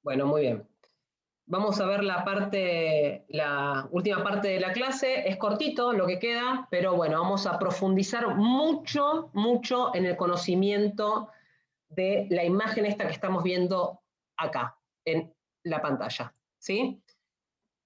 Bueno, muy bien. Vamos a ver la última parte de la clase. Es cortito lo que queda, pero bueno, vamos a profundizar mucho, mucho en el conocimiento de la imagen esta que estamos viendo acá, en la pantalla, ¿sí?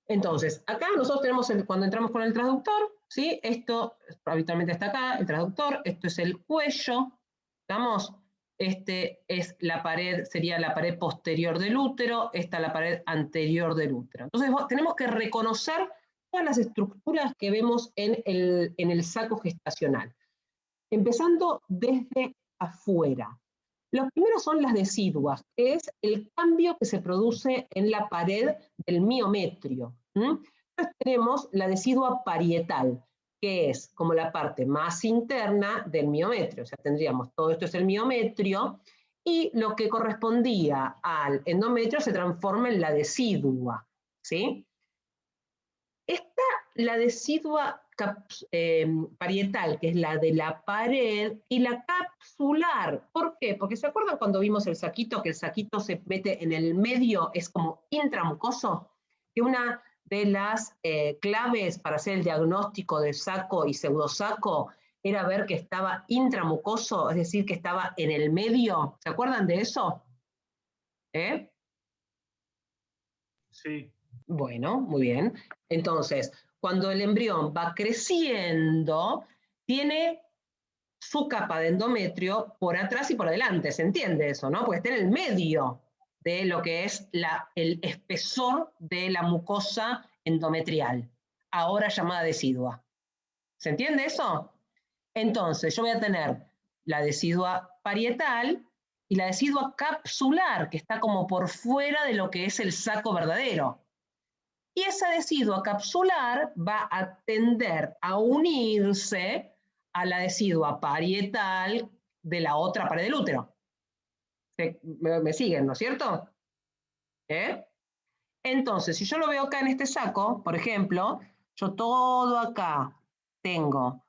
Entonces, acá nosotros tenemos, cuando entramos con el traductor, ¿sí? Esto habitualmente está acá, el traductor, esto es el cuello, ¿estamos? Este es la pared, sería la pared posterior del útero, esta la pared anterior del útero. Entonces tenemos que reconocer todas las estructuras que vemos en el saco gestacional, empezando desde afuera. Los primeros son las deciduas, que es el cambio que se produce en la pared del miometrio. Entonces tenemos la decidua parietal, que es como la parte más interna del miometrio. O sea, tendríamos todo esto es el miometrio, y lo que correspondía al endometrio se transforma en la decidua, ¿sí? Está la decidua parietal, que es la de la pared, y la capsular. ¿Por qué? Porque ¿se acuerdan cuando vimos el saquito, que el saquito se mete en el medio, es como intramucoso? Que una de las claves para hacer el diagnóstico de saco y pseudosaco era ver que estaba intramucoso, es decir, que estaba en el medio. ¿Se acuerdan de eso? Sí. Bueno, muy bien. Entonces, cuando el embrión va creciendo, tiene su capa de endometrio por atrás y por adelante, ¿se entiende eso, no? Porque está en el medio de lo que es el espesor de la mucosa endometrial, ahora llamada decidua. ¿Se entiende eso? Entonces, yo voy a tener la decidua parietal y la decidua capsular, que está como por fuera de lo que es el saco verdadero. Y esa decidua capsular va a tender a unirse a la decidua parietal de la otra pared del útero. ¿Me siguen, no es cierto? Entonces, si yo lo veo acá en este saco, por ejemplo, yo todo acá tengo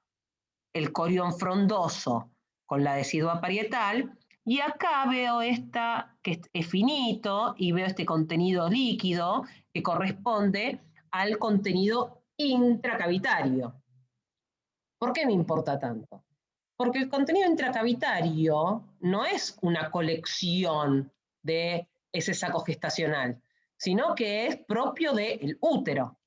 el corión frondoso con la decidua parietal, y acá veo esta que es finito, y veo este contenido líquido que corresponde al contenido intracavitario. ¿Por qué me importa tanto? Porque el contenido intracavitario no es una colección de ese saco gestacional, sino que es propio del útero.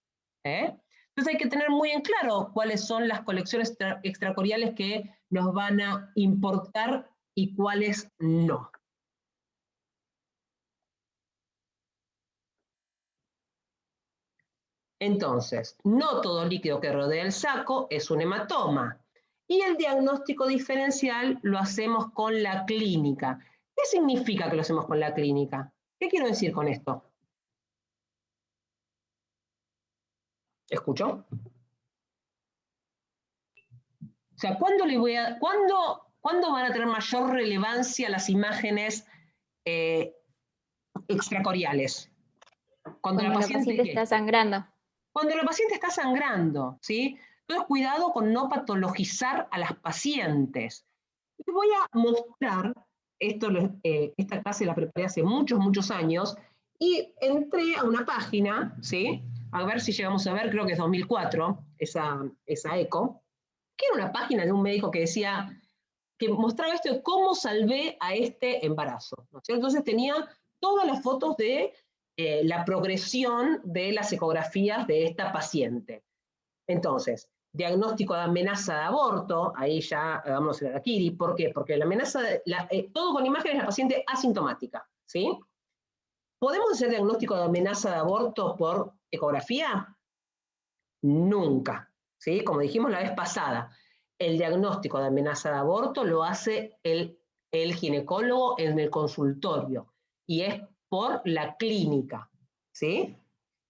Entonces hay que tener muy en claro cuáles son las colecciones extracoriales que nos van a importar y cuáles no. Entonces, no todo líquido que rodea el saco es un hematoma. Y el diagnóstico diferencial lo hacemos con la clínica. ¿Qué significa que lo hacemos con la clínica? ¿Qué quiero decir con esto? ¿Escuchó? O sea, ¿cuándo van a tener mayor relevancia las imágenes extracoriales? Cuando la paciente está sangrando. Cuando la paciente está sangrando, ¿sí? Entonces, cuidado con no patologizar a las pacientes. Les voy a mostrar, esta clase la preparé hace muchos, muchos años, y entré a una página, ¿sí? A ver si llegamos a ver, creo que es 2004, esa ECO, que era una página de un médico que decía, que mostraba esto de cómo salvé a este embarazo, ¿no es cierto? Entonces tenía todas las fotos de la progresión de las ecografías de esta paciente. Entonces, diagnóstico de amenaza de aborto, ahí ya vamos a ver aquí, ¿por qué? Porque la amenaza, todo con imágenes de la paciente asintomática, ¿sí? ¿Podemos hacer diagnóstico de amenaza de aborto por ecografía? Nunca, ¿sí? Como dijimos la vez pasada, el diagnóstico de amenaza de aborto lo hace el ginecólogo en el consultorio, y es por la clínica, ¿sí?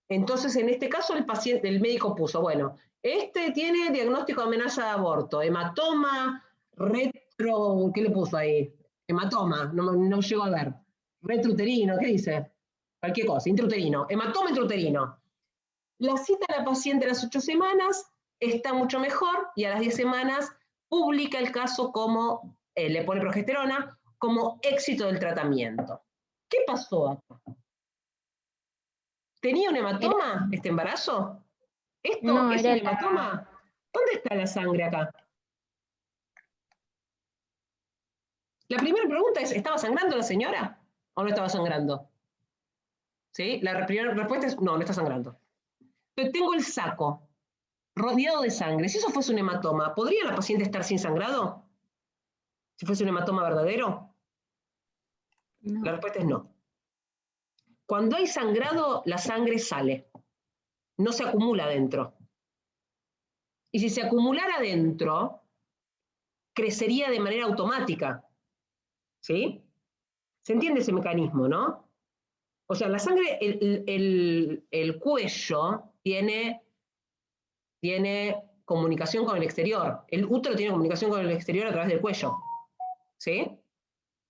Entonces, en este caso, el médico puso, bueno, este tiene diagnóstico de amenaza de aborto, hematoma, ¿qué le puso ahí? Hematoma, no llego a ver. Retrouterino, ¿qué dice? Cualquier cosa, intrauterino, hematoma intrauterino. La cita a la paciente a las 8 semanas está mucho mejor, y a las 10 semanas publica el caso como le pone progesterona como éxito del tratamiento. ¿Qué pasó acá? ¿Tenía un hematoma este embarazo? ¿Esto No, es era un hematoma? ¿Dónde está la sangre acá? La primera pregunta es, ¿estaba sangrando la señora o no estaba sangrando? ¿Sí? La primera respuesta es, no, no está sangrando. Pero tengo el saco rodeado de sangre. Si eso fuese un hematoma, ¿podría la paciente estar sin sangrado? Si fuese un hematoma verdadero. No. La respuesta es no. Cuando hay sangrado, la sangre sale. No se acumula dentro. Y si se acumulara dentro, crecería de manera automática. ¿Sí? ¿Se entiende ese mecanismo, no? O sea, la sangre, el cuello tiene comunicación con el exterior. El útero tiene comunicación con el exterior a través del cuello. ¿Sí?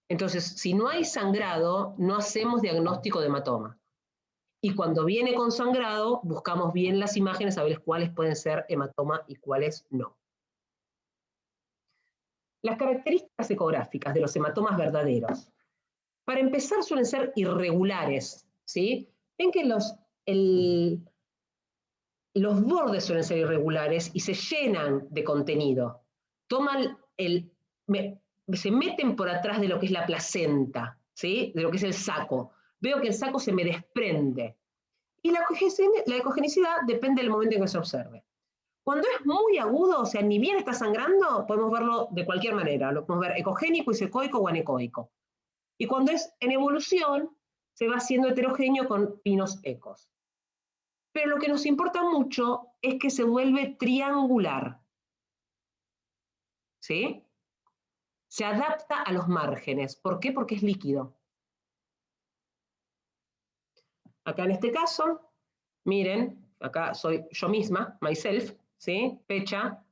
Entonces, si no hay sangrado, no hacemos diagnóstico de hematoma. Y cuando viene con sangrado, buscamos bien las imágenes a ver cuáles pueden ser hematoma y cuáles no. Las características ecográficas de los hematomas verdaderos. Para empezar, suelen ser irregulares, ¿sí? Ven que los bordes suelen ser irregulares y se llenan de contenido. Toman se meten por atrás de lo que es la placenta, ¿sí? De lo que es el saco. Veo que el saco se me desprende. Y la ecogenicidad depende del momento en que se observe. Cuando es muy agudo, o sea, ni bien está sangrando, podemos verlo de cualquier manera. Lo podemos ver ecogénico, isecoico o anecoico. Y cuando es en evolución, se va haciendo heterogéneo con pinos ecos. Pero lo que nos importa mucho es que se vuelve triangular. ¿Sí? Se adapta a los márgenes. ¿Por qué? Porque es líquido. Acá en este caso, miren, acá soy yo misma, myself, ¿sí? Fecha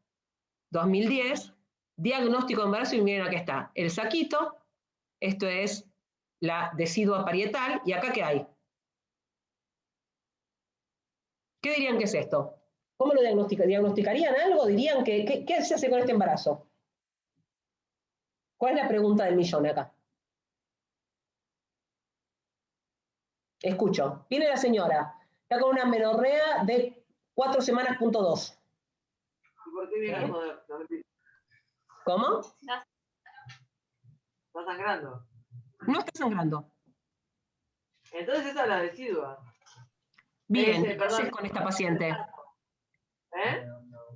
2010, diagnóstico de embarazo y miren acá está, el saquito, esto es la decidua parietal, y acá ¿qué hay? ¿Qué dirían que es esto? ¿Cómo lo diagnosticarían algo? ¿Dirían que qué se hace con este embarazo? ¿Cuál es la pregunta del millón acá? Escucho. Viene la señora, está con una amenorrea de 4 semanas, punto 2. ¿Por qué viene a joder? ¿Cómo? ¿Está sangrando? No está sangrando. Entonces esa es la decidua. Bien, ¿qué haces con esta paciente? ¿Eh?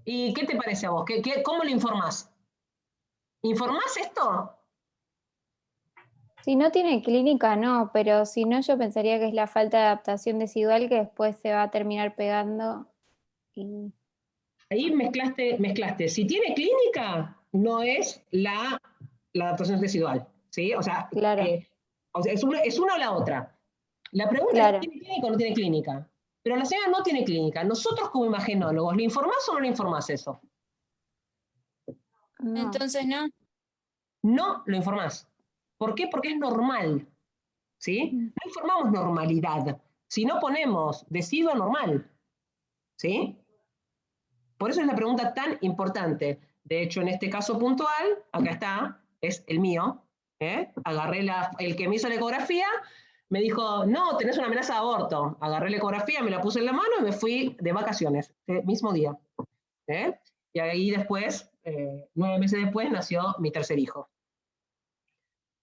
¿Y qué te parece a vos? ¿Cómo le informás? ¿Informás esto? Si no tiene clínica, no, pero si no, yo pensaría que es la falta de adaptación decidual que después se va a terminar pegando. Y... Ahí mezclaste. Si tiene clínica, no es la adaptación residual, ¿sí? Claro, Es una o la otra. La pregunta claro. es, ¿tiene clínica o no tiene clínica? Pero la señora no tiene clínica. Nosotros como imagenólogos, ¿le informás o no le informás eso? No. Entonces no. No lo informás. ¿Por qué? Porque es normal, ¿sí? No informamos normalidad, sino ponemos deciduo normal, ¿sí? Por eso es la pregunta tan importante. De hecho, en este caso puntual, acá está, es el mío. Agarré el que me hizo la ecografía, me dijo, no, tenés una amenaza de aborto. Agarré la ecografía, me la puse en la mano y me fui de vacaciones, el mismo día. Y ahí después, 9 meses después, nació mi tercer hijo.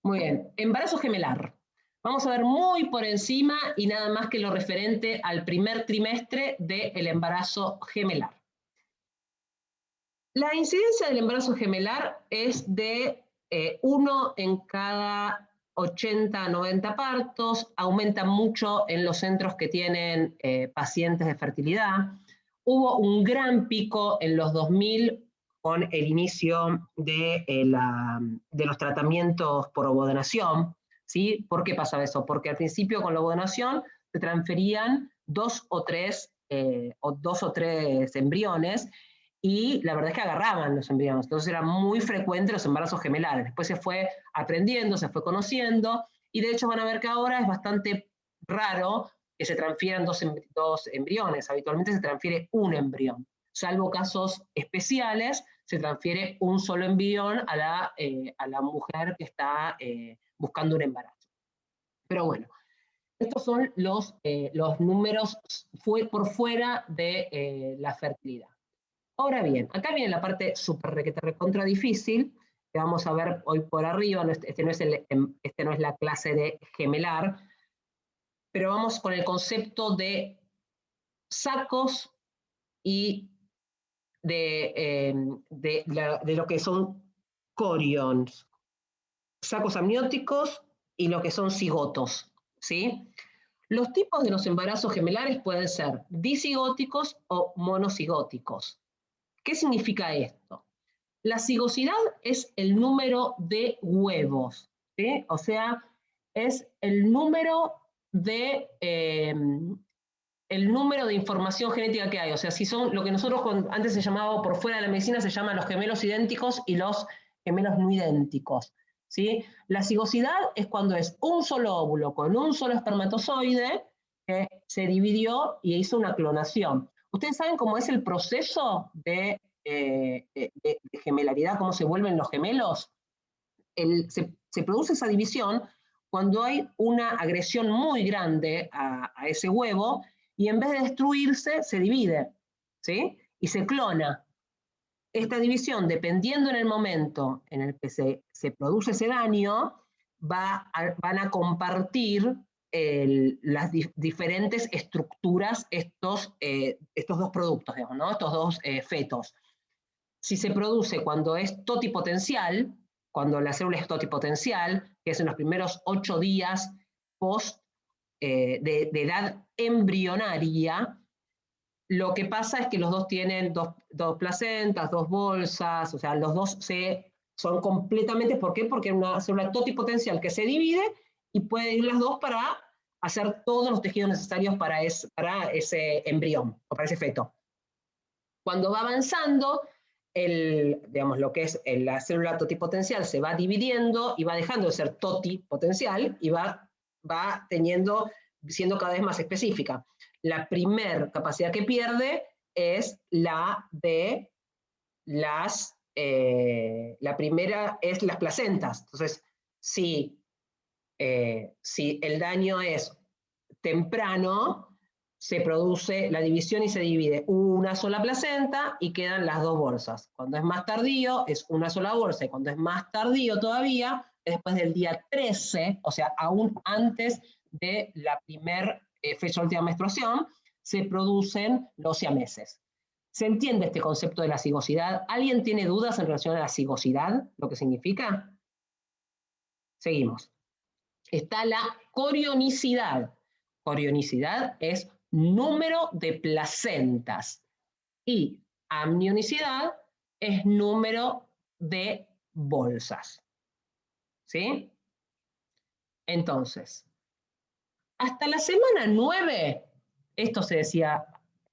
Muy bien, embarazo gemelar. Vamos a ver muy por encima y nada más que lo referente al primer trimestre del embarazo gemelar. La incidencia del embarazo gemelar es de 1 en cada 80 a 90 partos, aumenta mucho en los centros que tienen pacientes de fertilidad. Hubo un gran pico en los 2000 con el inicio de los tratamientos por ovodonación. ¿Sí? ¿Por qué pasaba eso? Porque al principio con la ovodonación se transferían 2 o 3 embriones, y la verdad es que agarraban los embriones. Entonces era muy frecuente los embarazos gemelares. Después se fue aprendiendo, se fue conociendo, y de hecho van a ver que ahora es bastante raro que se transfieran dos embriones. Habitualmente se transfiere un embrión, salvo casos especiales se transfiere un solo embrión a la mujer que está buscando un embarazo. Pero bueno, estos son los números por fuera de la fertilidad. Ahora bien, acá viene la parte súper recontra difícil, que vamos a ver hoy por arriba. Este no es la clase de gemelar, pero vamos con el concepto de sacos y de lo que son corions, sacos amnióticos y lo que son cigotos, ¿sí? Los tipos de los embarazos gemelares pueden ser disigóticos o monocigóticos. ¿Qué significa esto? La cigosidad es el número de huevos, ¿sí? O sea, es el número de información genética que hay. O sea, si son lo que nosotros antes se llamaba por fuera de la medicina, se llaman los gemelos idénticos y los gemelos no idénticos, ¿sí? La cigosidad es cuando es un solo óvulo con un solo espermatozoide que se dividió y hizo una clonación. ¿Ustedes saben cómo es el proceso de gemelaridad, cómo se vuelven los gemelos? Se produce esa división cuando hay una agresión muy grande a ese huevo y en vez de destruirse, se divide, ¿sí? Y se clona. Esta división, dependiendo en el momento en el que se produce ese daño, van a compartir las diferentes estructuras estos dos productos, digamos, ¿no? Estos dos fetos. Si se produce cuando es totipotencial, cuando la célula es totipotencial, que es en los primeros 8 días post de edad embrionaria, lo que pasa es que los dos tienen dos placentas, 2 bolsas, o sea, los dos son completamente, ¿por qué? Porque es una célula totipotencial que se divide y pueden ir las dos para hacer todos los tejidos necesarios para ese embrión o para ese feto. Cuando va avanzando, digamos, lo que es la célula totipotencial se va dividiendo y va dejando de ser totipotencial y va siendo cada vez más específica. La primer capacidad que pierde es la de la primera es las placentas. Entonces, si el daño es temprano, se produce la división y se divide una sola placenta y quedan las 2 bolsas. Cuando es más tardío, es una sola bolsa, y cuando es más tardío todavía, después del día 13, o sea, aún antes de la primer fecha de última menstruación, se producen los siameses. ¿Se entiende este concepto de la cigosidad? ¿Alguien tiene dudas en relación a la cigosidad? ¿Lo que significa? Seguimos. Está la corionicidad. Corionicidad es número de placentas. Y amnionicidad es número de bolsas. ¿Sí? Entonces, hasta la semana 9, esto se decía,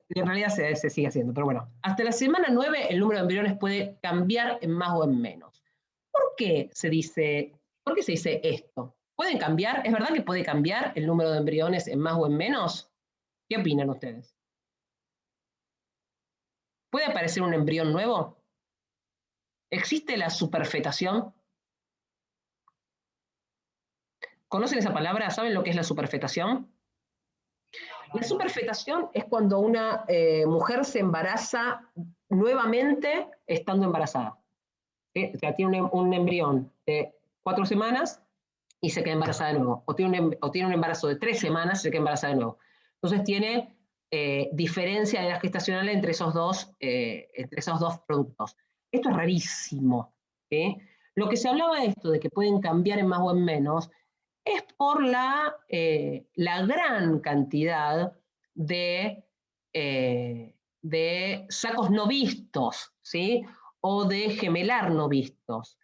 en realidad se sigue haciendo, pero bueno, hasta la semana 9 el número de embriones puede cambiar en más o en menos. ¿Por qué se dice esto? ¿Pueden cambiar? ¿Es verdad que puede cambiar el número de embriones en más o en menos? ¿Qué opinan ustedes? ¿Puede aparecer un embrión nuevo? ¿Existe la superfetación? ¿Conocen esa palabra? ¿Saben lo que es la superfetación? La superfetación es cuando una mujer se embaraza nuevamente estando embarazada. O sea, tiene un embrión de 4 semanas y se queda embarazada de nuevo. O tiene un embarazo de 3 semanas y se queda embarazada de nuevo. Entonces tiene diferencia de edad gestacional entre esos dos productos. Esto es rarísimo. ¿Sí? Lo que se hablaba de esto, de que pueden cambiar en más o en menos, es por la gran cantidad de sacos no vistos, ¿sí? O de gemelar no vistos.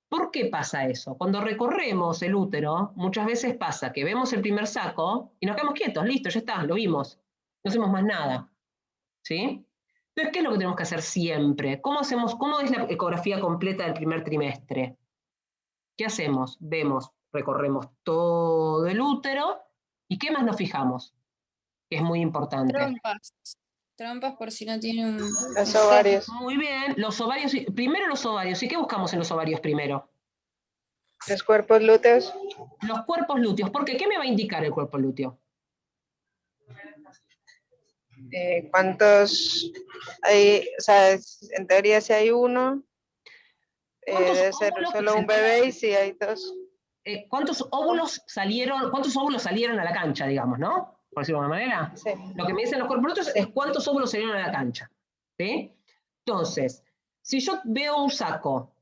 ¿Por qué pasa eso? Cuando recorremos el útero, muchas veces pasa que vemos el primer saco y nos quedamos quietos, listo, ya está, lo vimos. No hacemos más nada. ¿Sí? Entonces, ¿qué es lo que tenemos que hacer siempre? ¿Cómo es la ecografía completa del primer trimestre? ¿Qué hacemos? Recorremos todo el útero y ¿qué más nos fijamos? Que es muy importante. trompas por si no tiene un... Los ovarios. Muy bien, los ovarios, primero los ovarios. ¿Y qué buscamos en los ovarios primero? Los cuerpos lúteos. Los cuerpos lúteos. ¿Por qué? ¿Qué me va a indicar el cuerpo lúteo? ¿Cuántos hay? O sea, en teoría si hay uno, ¿Cuántos debe ser óvulos solo un bebé, y si hay dos. ¿Cuántos óvulos salieron a la cancha, digamos, ¿no? Por decirlo de alguna manera. Sí. Lo que me dicen los cuerpos lúteos es cuántos óvulos salieron a la cancha. ¿Sí? Entonces, si yo veo un saco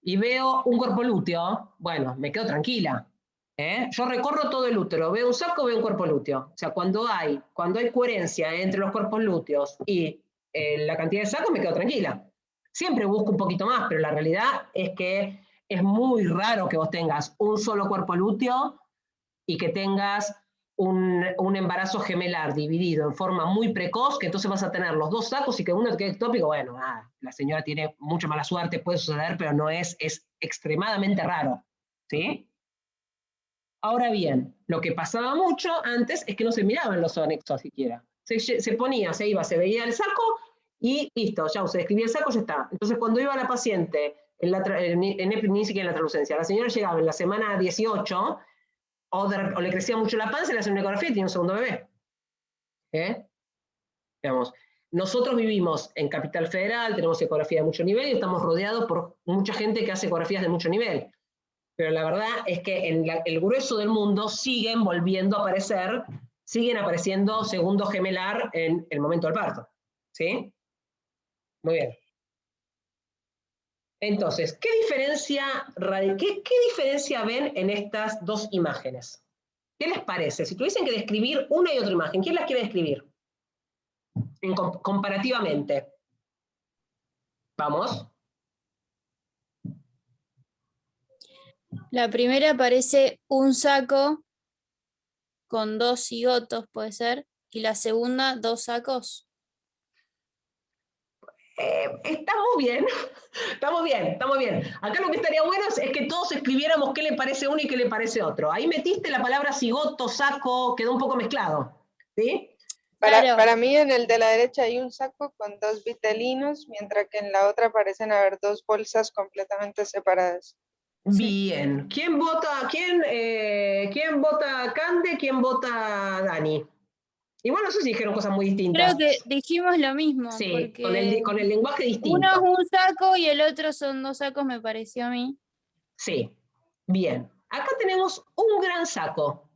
y veo un cuerpo lúteo, bueno, me quedo tranquila. Yo recorro todo el útero, veo un saco, veo un cuerpo lúteo. O sea, cuando hay coherencia entre los cuerpos lúteos y la cantidad de sacos, me quedo tranquila. Siempre busco un poquito más, pero la realidad es que es muy raro que vos tengas un solo cuerpo lúteo y que tengas un embarazo gemelar dividido en forma muy precoz, que entonces vas a tener los dos sacos y que uno te quede ectópico. Bueno, la señora tiene mucha mala suerte, puede suceder, pero no es extremadamente raro. ¿Sí? Ahora bien, lo que pasaba mucho antes es que no se miraban los anexos siquiera. Se ponía, se iba, se veía el saco y listo, ya se describía el saco, ya está. Entonces cuando iba la paciente, ni siquiera en la translucencia, la señora llegaba en la semana 18, o le crecía mucho la panza y le hacía una ecografía y tenía un segundo bebé. Digamos, nosotros vivimos en Capital Federal, tenemos ecografía de mucho nivel y estamos rodeados por mucha gente que hace ecografías de mucho nivel. Pero la verdad es que en el grueso del mundo siguen volviendo a aparecer, siguen apareciendo segundo gemelar en el momento del parto. ¿Sí? Muy bien. Entonces, ¿qué diferencia ven en estas dos imágenes? ¿Qué les parece? Si tuviesen que describir una y otra imagen, ¿quién las quiere describir? Comparativamente. Vamos. La primera parece un saco con 2 cigotos, puede ser, y la segunda 2 sacos. Estamos bien, estamos bien, estamos bien. Acá lo que estaría bueno es que todos escribiéramos qué le parece uno y qué le parece otro. Ahí metiste la palabra cigoto, saco, quedó un poco mezclado. ¿Sí? Claro. Para mí en el de la derecha hay un saco con 2 vitelinos, mientras que en la otra parecen haber 2 bolsas completamente separadas. Bien. ¿Quién vota Cande? ¿Quién vota Dani? Igual no sé si dijeron cosas muy distintas. Creo que dijimos lo mismo. Sí, porque con el lenguaje distinto. uno es un saco y el otro son 2 sacos, me pareció a mí. Sí, bien. Acá tenemos un gran saco.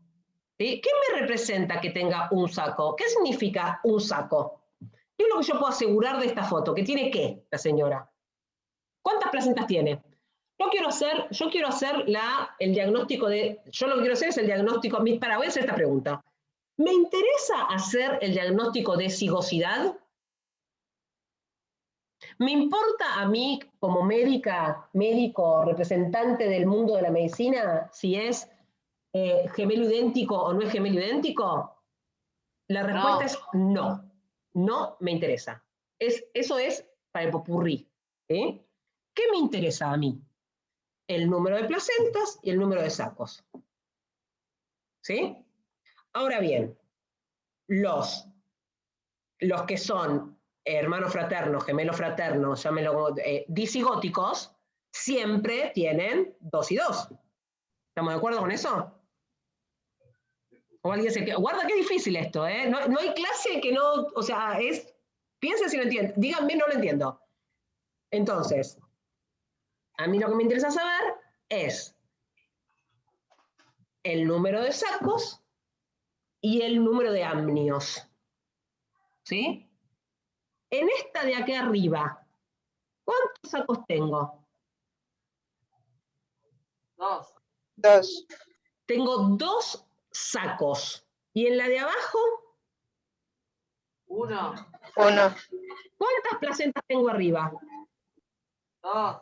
¿Sí? ¿Qué me representa que tenga un saco? ¿Qué significa un saco? ¿Qué es lo que yo puedo asegurar de esta foto? ¿Que tiene qué, la señora? ¿Cuántas placentas tiene? Yo quiero hacer el diagnóstico yo lo que quiero hacer es el diagnóstico, voy a hacer esta pregunta. ¿Me interesa hacer el diagnóstico de cigosidad? ¿Me importa a mí, como médico, representante del mundo de la medicina, si es gemelo idéntico o no es gemelo idéntico? La respuesta es no. No me interesa. Eso es para el popurrí. ¿Sí? ¿Qué me interesa a mí? El número de placentas y el número de sacos. ¿Sí? Ahora bien, los que son hermanos fraternos, gemelos fraternos, llámenlo disigóticos, siempre tienen 2 y 2. ¿Estamos de acuerdo con eso? O alguien se queda. Guarda qué difícil esto, ¿eh? No hay clase que no. O sea, piensen si lo entienden. Díganme, no lo entiendo. Entonces, a mí lo que me interesa saber es el número de sacos y el número de amnios. ¿Sí? En esta de acá arriba, ¿cuántos sacos tengo? 2. 2. Tengo 2 sacos. ¿Y en la de abajo? 1. 1. ¿Cuántas placentas tengo arriba? 2.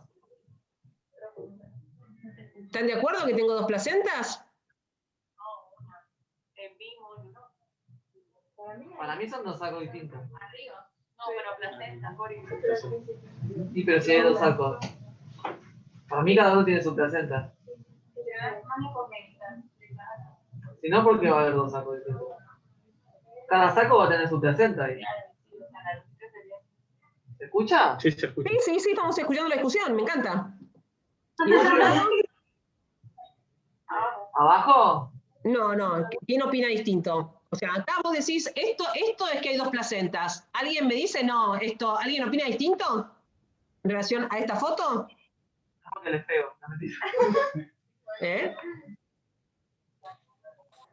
¿Están de acuerdo que tengo 2 placentas? Para mí son 2 sacos distintos. No, pero placenta, por eso. Sí, pero si hay 2 sacos. Para mí cada uno tiene su placenta. Si no, ¿por qué va a haber 2 sacos distintos? Cada saco va a tener su placenta ahí. escucha? Sí, se escucha. Sí, estamos escuchando la discusión, me encanta. ¿Y de otro lado? ¿Abajo? No, ¿quién opina distinto? O sea, acá vos decís, esto es que hay dos placentas. ¿Alguien me dice, no, alguien opina distinto en relación a esta foto? No, que les pego. No, mentira. ¿Eh?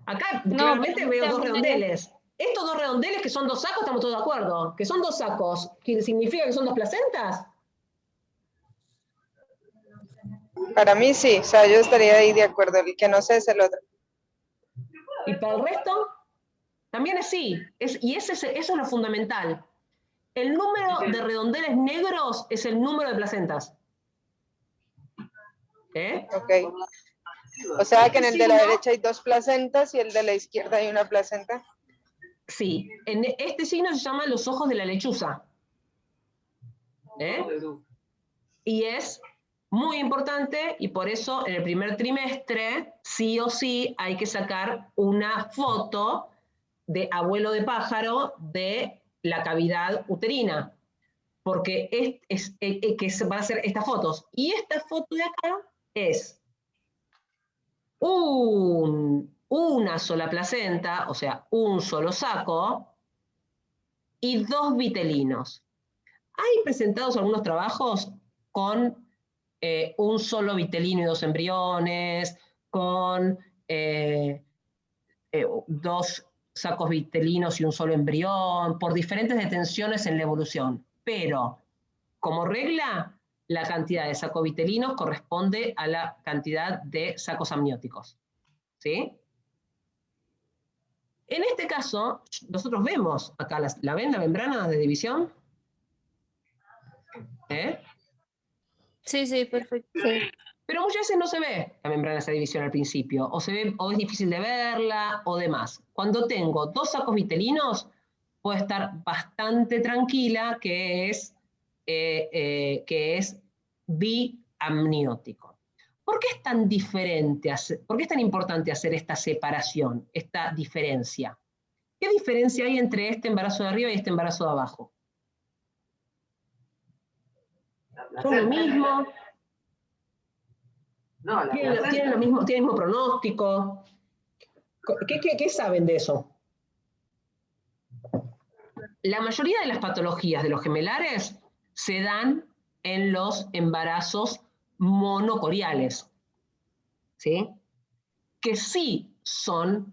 Acá No, claramente para mí veo dos también hay redondeles. Estos dos redondeles que son dos sacos, estamos todos de acuerdo. Que son dos sacos, ¿qué significa que son dos placentas? Para mí sí, o sea, yo estaría ahí de acuerdo, el que no sé es el otro. Y para el resto, también es sí. Y eso es lo fundamental. El número de redondeles negros es el número de placentas. ¿Eh? Ok. O sea que en el de la derecha hay dos placentas y el de la izquierda hay una placenta. Sí, en este signo se llama los ojos de la lechuza. ¿Eh? Y es muy importante y por eso en el primer trimestre sí o sí hay que sacar una foto de abuelo de pájaro de la cavidad uterina, porque que van a ser estas fotos. Y esta foto de acá es una sola placenta, o sea, un solo saco, y dos vitelinos. Hay presentados algunos trabajos con un solo vitelino y dos embriones, con dos sacos vitelinos y un solo embrión, por diferentes detenciones en la evolución. Pero, como regla, la cantidad de sacos vitelinos corresponde a la cantidad de sacos amnióticos. ¿Sí? En este caso, nosotros vemos acá, ¿la ven la membrana de división? ¿Eh? Sí, perfecto. Sí. Pero muchas veces no se ve la membrana de esa división al principio, o es difícil de verla, o demás. Cuando tengo dos sacos vitelinos, puedo estar bastante tranquila que es biamniótico. ¿Por qué es tan diferente, por qué es tan importante hacer esta separación, esta diferencia? ¿Qué diferencia hay entre este embarazo de arriba y este embarazo de abajo? ¿Son lo mismo? No, la ¿Tienen placenta. el mismo pronóstico? ¿Qué saben de eso? La mayoría de las patologías de los gemelares se dan en los embarazos monocoriales, ¿sí? Que sí son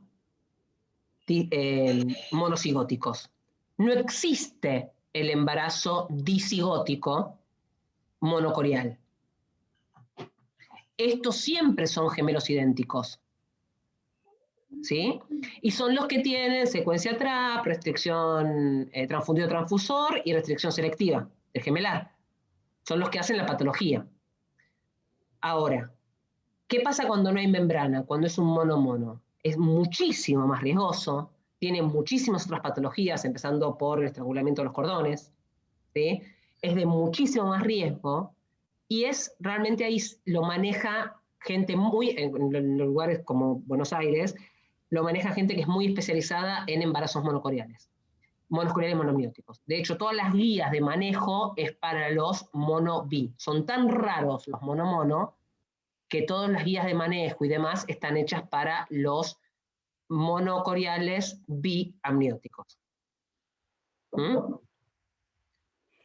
monocigóticos. No existe el embarazo disigótico monocorial. Estos siempre son gemelos idénticos. ¿Sí? Y son los que tienen secuencia TRAP, restricción transfundido-transfusor y restricción selectiva del gemelar. Son los que hacen la patología. Ahora, ¿qué pasa cuando no hay membrana? Cuando es un mono-mono. Es muchísimo más riesgoso, tiene muchísimas otras patologías, empezando por el estrangulamiento de los cordones, ¿sí? Es de muchísimo más riesgo y realmente ahí lo maneja gente en lugares como Buenos Aires, lo maneja gente que es muy especializada en embarazos monocoriales y monomióticos. De hecho, todas las guías de manejo es para los mono-bi. Son tan raros los mono-mono que todas las guías de manejo y demás están hechas para los monocoriales biamnióticos. ¿Mm?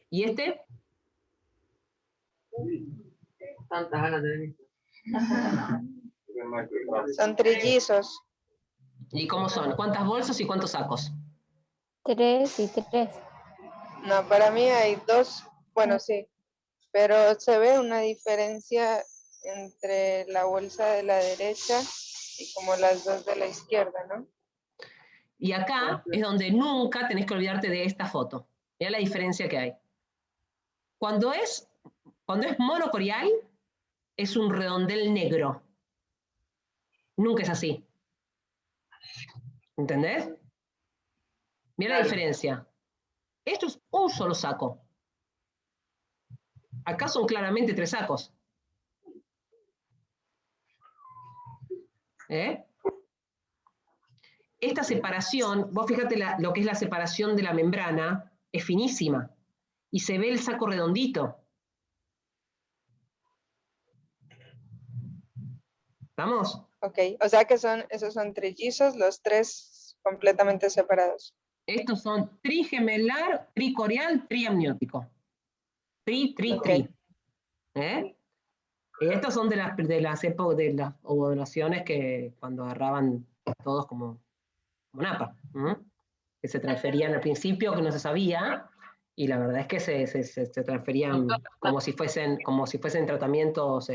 ¿Y este? Tantas ganas de venir. Son trillizos. ¿Y cómo son? ¿Cuántas bolsas y cuántos sacos? 3 y 3. No, para mí hay dos, bueno, sí, pero se ve una diferencia entre la bolsa de la derecha y como las dos de la izquierda, ¿no? Y acá es donde nunca tenés que olvidarte de esta foto. Mirá la diferencia que hay. Cuando es monocorial, es un redondel negro. Nunca es así. ¿Entendés? Mirá la diferencia. Esto es un solo saco. Acá son claramente 3 sacos. ¿Eh? Esta separación, vos fíjate lo que es la separación de la membrana, es finísima. y se ve el saco redondito. ¿Estamos? Ok, o sea que esos son trillizos, los tres completamente separados. Estos son trigemelar, tricorial, triamniótico. Tri. Ok. ¿Eh? Y estos son de las épocas, de las ovulaciones que cuando agarraban todos como napa, que se transferían al principio, que no se sabía, y la verdad es que se transferían como si fuesen tratamientos.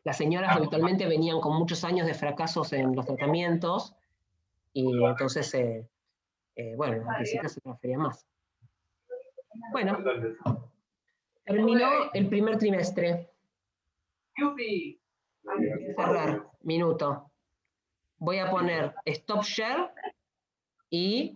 Las señoras habitualmente venían con muchos años de fracasos en los tratamientos, y entonces, bueno, al principio se transferían más. Bueno, terminó el primer trimestre. ¡Yupi! Cerrar, minuto. Voy a poner stop share y